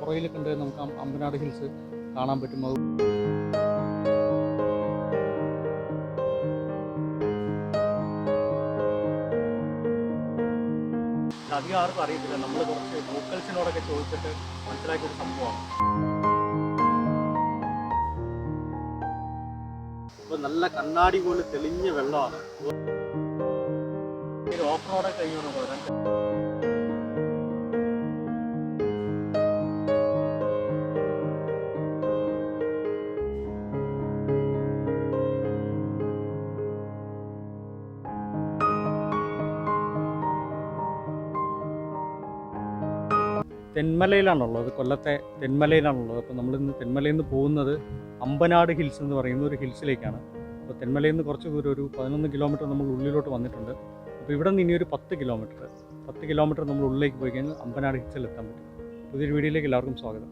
പുറകിൽ കണ്ട് നമുക്ക് അമ്പനാട് ഹിൽസ് കാണാൻ പറ്റും. അധികം ആർക്കും അറിയത്തില്ല. നമ്മൾ കുറച്ച് ലോക്കൽസിനോടൊക്കെ ചോദിച്ചിട്ട് മനസ്സിലാക്കിയൊരു സംഭവമാണ്. ഇപ്പോൾ നല്ല കണ്ണാടി പോലെ തെളിഞ്ഞ വെള്ളമാണ്. ഓഫ് റോഡൊക്കെ കഴിയുമെന്ന് പറയാൻ തെന്മലയിലാണുള്ളത്. കൊല്ലത്തെ തെന്മലയിലാണുള്ളത്. അപ്പോൾ നമ്മളിന്ന് തെന്മലയിൽ നിന്ന് പോകുന്നത് അമ്പനാട് ഹിൽസ് എന്ന് പറയുന്ന ഒരു ഹിൽസിലേക്കാണ്. അപ്പോൾ തെന്മലയിൽ നിന്ന് കുറച്ച് ദൂരം, ഒരു 11 കിലോമീറ്റർ നമ്മൾ ഉള്ളിലോട്ട് വന്നിട്ടുണ്ട്. അപ്പോൾ ഇവിടെ നിന്ന് ഇനി ഒരു 10 കിലോമീറ്റർ നമ്മൾ ഉള്ളിലേക്ക് പോയി കഴിഞ്ഞാൽ അമ്പനാട് ഹിൽസിൽ എത്താൻ പറ്റും. പുതിയൊരു വീഡിയോയിലേക്ക് എല്ലാവർക്കും സ്വാഗതം.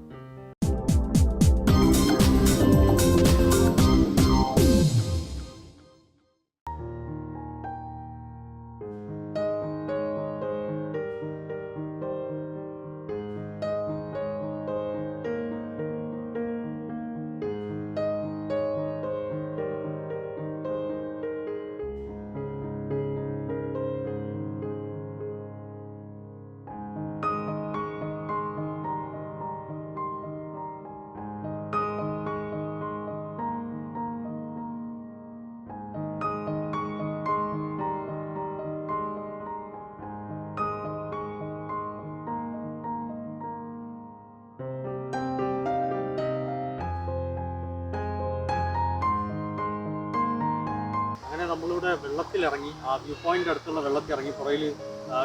അങ്ങനെ നമ്മളിവിടെ വെള്ളത്തിലിറങ്ങി, ആ വ്യൂ പോയിൻ്റ് അടുത്തുള്ള വെള്ളത്തിലിറങ്ങി. പുറകിൽ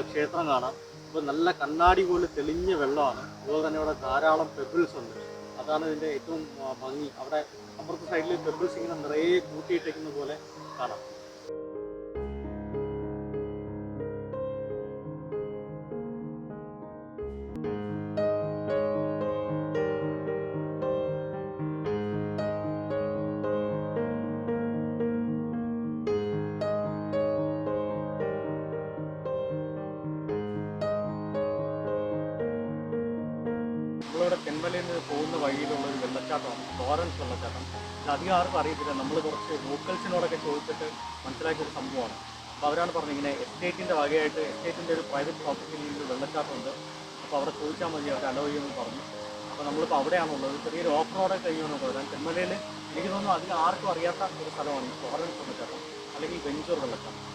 ക്ഷേത്രം കാണാം. ഇപ്പോൾ നല്ല കണ്ണാടി പോലെ തെളിഞ്ഞ വെള്ളമാണ്. അതുപോലെ തന്നെ ഇവിടെ ധാരാളം പെബിൾസ് ഉണ്ട്. അതാണ് ഇതിൻ്റെ ഏറ്റവും ഭംഗി. അവിടെ അപ്പുറത്തെ സൈഡിൽ പെബിൾസ് ഇങ്ങനെ നിറയെ കൂട്ടിയിട്ടേക്കുന്ന പോലെ കാണാം. നമ്മളിവിടെ തെന്മലയിൽ നിന്ന് പോകുന്ന വഴിയിലുള്ള ഒരു വെള്ളച്ചാട്ടമാണ്, ഫ്ലോറൻസ് വെള്ളച്ചാട്ടം. ഇത് അധികം ആർക്കും അറിയത്തില്ല. നമ്മൾ കുറച്ച് ലോക്കൽസിനോടൊക്കെ ചോദിച്ചിട്ട് മനസ്സിലാക്കിയൊരു സംഭവമാണ്. അപ്പോൾ അവരാണ് പറഞ്ഞത് ഇങ്ങനെ എസ്റ്റേറ്റിൻ്റെ വകയായിട്ട്, എസ്റ്റേറ്റിൻ്റെ ഒരു പ്രൈവറ്റ് പ്രോപ്പർട്ടിയിൽ ഒരു വെള്ളച്ചാട്ടമുണ്ട്. അപ്പോൾ അവിടെ ചോദിച്ചാൽ മതി, അവർ അലോ ചെയ്യുമെന്ന് പറഞ്ഞു. അപ്പോൾ നമ്മളിപ്പോൾ അവിടെയാണുള്ളത്. ചെറിയൊരു ഓഫ് റോഡൊക്കെ കഴിയുമെന്ന് പറയാൻ. തെന്മലയിൽ എനിക്ക് തോന്നുന്നു അധികം ആർക്കും അറിയാത്ത ഒരു സ്ഥലമാണ് ഈ ഫ്ലോറൻസ് വെള്ളച്ചാട്ടം, അല്ലെങ്കിൽ വെഞ്ചൂർ വെള്ളച്ചാട്ടം.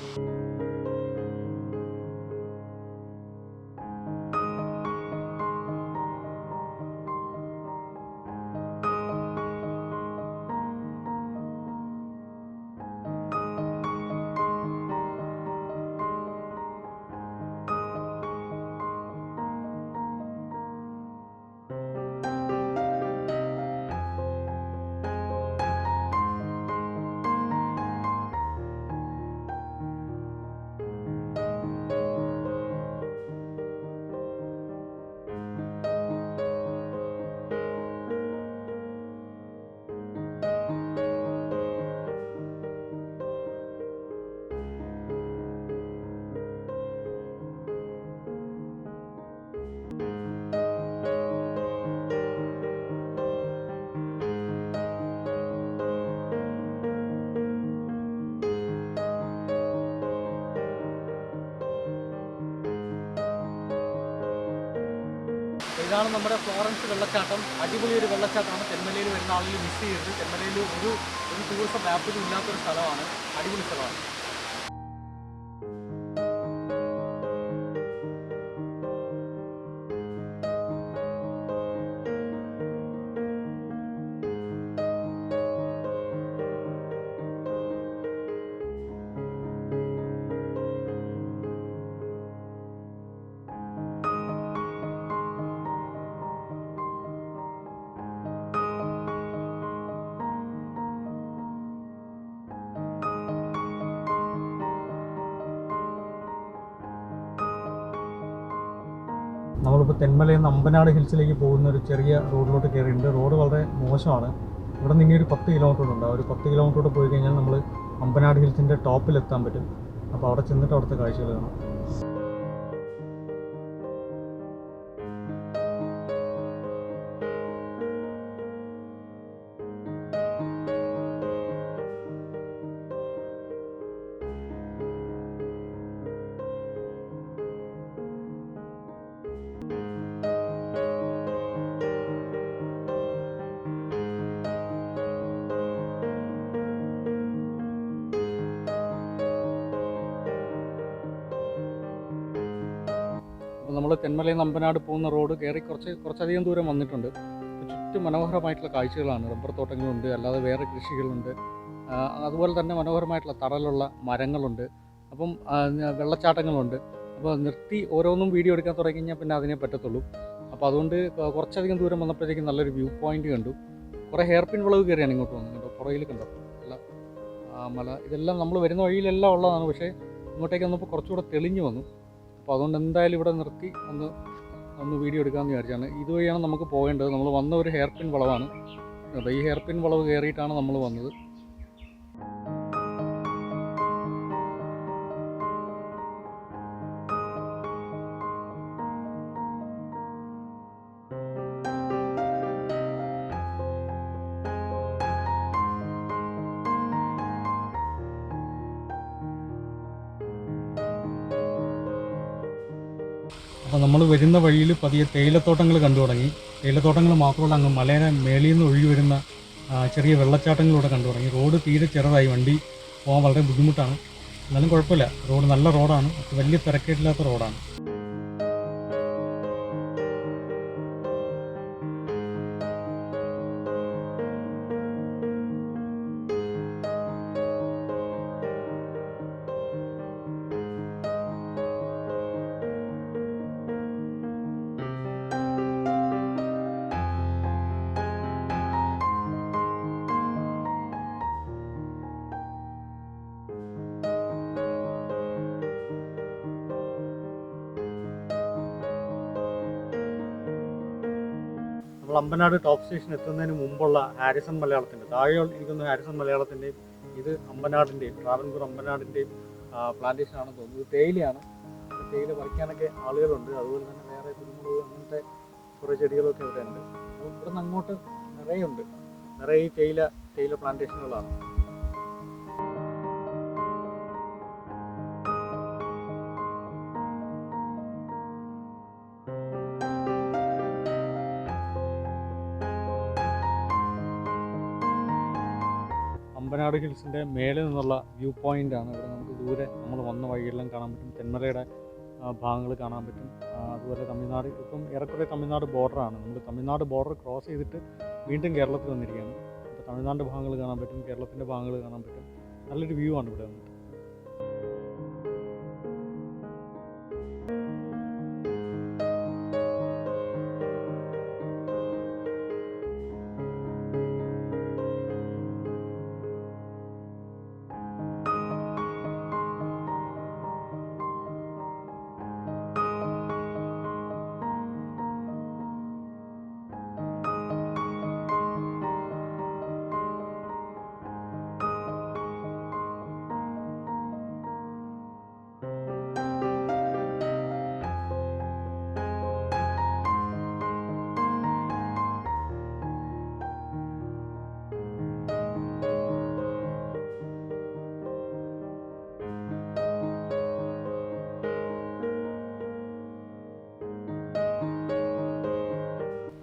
ഇതാണ് നമ്മുടെ ഫ്ലോറൻസ് വെള്ളച്ചാട്ടം. അടിപൊളി ഒരു വെള്ളച്ചാട്ടമാണ്. തെന്മലയിൽ വരുന്ന ആളുകൾ മിസ് ചെയ്യരുത്. തെന്മലയിൽ ഒരു ടൂറിസം മാപ്പിലും ഇല്ലാത്തൊരു സ്ഥലമാണ്. അടിപൊളി സ്ഥലമാണ്. നമ്മളിപ്പോൾ തെന്മലയിൽ നിന്ന് അമ്പനാട് ഹിൽസിലേക്ക് പോകുന്ന ഒരു ചെറിയ റോഡിലോട്ട് കയറിയിട്ടുണ്ട്. റോഡ് വളരെ മോശമാണ്. ഇവിടെ നിന്ന് ഇനി ഒരു 10 കിലോമീറ്റർ ഉണ്ട്. ഒരു 10 കിലോമീറ്റർ പോയി കഴിഞ്ഞാൽ നമ്മൾ അമ്പനാട് ഹിൽസിൻ്റെ ടോപ്പിലെത്താൻ പറ്റും. അപ്പോൾ അവിടെ ചെന്നിട്ട് അവിടുത്തെ കാഴ്ചകൾ കാണാം. അപ്പോൾ നമ്മൾ തെന്മലയിൽ നിന്ന് അമ്പനാട് പോകുന്ന റോഡ് കയറി കുറച്ചധികം ദൂരം വന്നിട്ടുണ്ട്. ചുറ്റും മനോഹരമായിട്ടുള്ള കാഴ്ചകളാണ്. റബ്ബർ തോട്ടങ്ങളുണ്ട്, അല്ലാതെ വേറെ കൃഷികളുണ്ട്. അതുപോലെ തന്നെ മനോഹരമായിട്ടുള്ള തണലുള്ള മരങ്ങളുണ്ട്. അപ്പം വെള്ളച്ചാട്ടങ്ങളുണ്ട്. അപ്പോൾ നിർത്തി ഓരോന്നും വീഡിയോ എടുക്കാൻ തുടങ്ങി കഴിഞ്ഞാൽ പിന്നെ അതിനെ പറ്റത്തുള്ളൂ. അപ്പോൾ അതുകൊണ്ട് കുറച്ചധികം ദൂരം വന്നപ്പോഴത്തേക്കും നല്ലൊരു വ്യൂ പോയിൻ്റ് കണ്ടു. കുറേ ഹെയർ പിൻ വളവ് കയറിയാണ് ഇങ്ങോട്ട് വന്നത് കേട്ടോ. പുറകിൽ കണ്ടോ അല്ല മല, ഇതെല്ലാം നമ്മൾ വരുന്ന വഴിയിലെല്ലാം ഉള്ളതാണ്. പക്ഷേ ഇങ്ങോട്ടേക്ക് വന്നപ്പോൾ കുറച്ചുകൂടെ തെളിഞ്ഞു വന്നു. അപ്പോൾ അതുകൊണ്ട് എന്തായാലും ഇവിടെ നിർത്തി ഒന്ന് വീഡിയോ എടുക്കാമെന്ന് വിചാരിച്ചാണ്. ഇതുവഴിയാണ് നമുക്ക് പോകേണ്ടത്. നമ്മൾ വന്ന ഒരു ഹെയർ പിൻ വളവാണ്. അപ്പോൾ ഈ ഹെയർ പിൻ വളവ് കയറിയിട്ടാണ് നമ്മൾ വന്നത്. അപ്പോൾ നമ്മൾ വരുന്ന വഴിയിൽ പതിയെ തേയിലത്തോട്ടങ്ങൾ കണ്ടു തുടങ്ങി. തേയിലത്തോട്ടങ്ങൾ മാത്രമല്ല, അങ്ങ് മലയുടെ മേളിൽ നിന്ന് ഒഴുകി വരുന്ന ചെറിയ വെള്ളച്ചാട്ടങ്ങളിലൂടെ കണ്ടു തുടങ്ങി. റോഡ് തീരെ ചെറുതായി, വണ്ടി പോകാൻ വളരെ ബുദ്ധിമുട്ടാണ്. എന്നാലും കുഴപ്പമില്ല, റോഡ് നല്ല റോഡാണ്. വലിയ തിരക്കേറ്റില്ലാത്ത റോഡാണ്. നമ്മൾ അമ്പനാട് ടോപ്പ് സ്റ്റേഷൻ എത്തുന്നതിന് മുമ്പുള്ള ഹാരിസൺ മലയാളത്തിൻ്റെ താഴെ ഇരിക്കുന്ന ഹാരിസൺ മലയാളത്തിൻ്റെയും ഇത് അമ്പനാടിൻ്റെയും ട്രാവൻകൂർ അമ്പനാടിൻ്റെയും പ്ലാന്റേഷൻ ആണെന്ന് തോന്നുന്നു. ഇത് തേയിലയാണ്. തേയില പറിക്കാനൊക്കെ ആളുകളുണ്ട്. അതുപോലെ തന്നെ വേറെ കുരുമുളക് അങ്ങനത്തെ കുറേ ചെടികളൊക്കെ ഇവിടെ ഉണ്ട്. അപ്പോൾ ഇവിടെ നിന്ന് അങ്ങോട്ട് നിറയെ തേയില പ്ലാന്റേഷനുകളാണ്. അമ്പനാട് ഹിൽസിൻ്റെ മേലെ നിന്നുള്ള വ്യൂ പോയിൻ്റാണ്. ഇവിടെ നമുക്ക് ദൂരെ നമ്മൾ വന്ന വഴിയെല്ലാം കാണാൻ പറ്റും. തെന്മലയുടെ ഭാഗങ്ങൾ കാണാൻ പറ്റും. അതുപോലെ തമിഴ്നാട്, ഇപ്പം ഏറെക്കുറെ തമിഴ്നാട് ബോർഡറാണ്. നമ്മൾ തമിഴ്നാട് ബോർഡർ ക്രോസ് ചെയ്തിട്ട് വീണ്ടും കേരളത്തിൽ വന്നിരിക്കുകയാണ്. അപ്പോൾ തമിഴ്നാട് ഭാഗങ്ങൾ കാണാൻ പറ്റും, കേരളത്തിൻ്റെ ഭാഗങ്ങൾ കാണാൻ പറ്റും. നല്ലൊരു വ്യൂ ആണ് ഇവിടെ വന്നിട്ട്.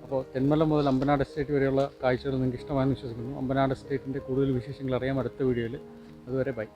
അപ്പോൾ തെന്മല മുതൽ അമ്പനാട് എസ്റ്റേറ്റ് വരെയുള്ള കാഴ്ചകൾ നിങ്ങൾക്ക് ഇഷ്ടമായെന്ന് വിശ്വസിക്കുന്നു. അമ്പനാട് എസ്റ്റേറ്റിൻ്റെ കൂടുതൽ വിശേഷങ്ങൾ അറിയാം അടുത്ത വീഡിയോയിൽ. അതുവരെ ബൈ.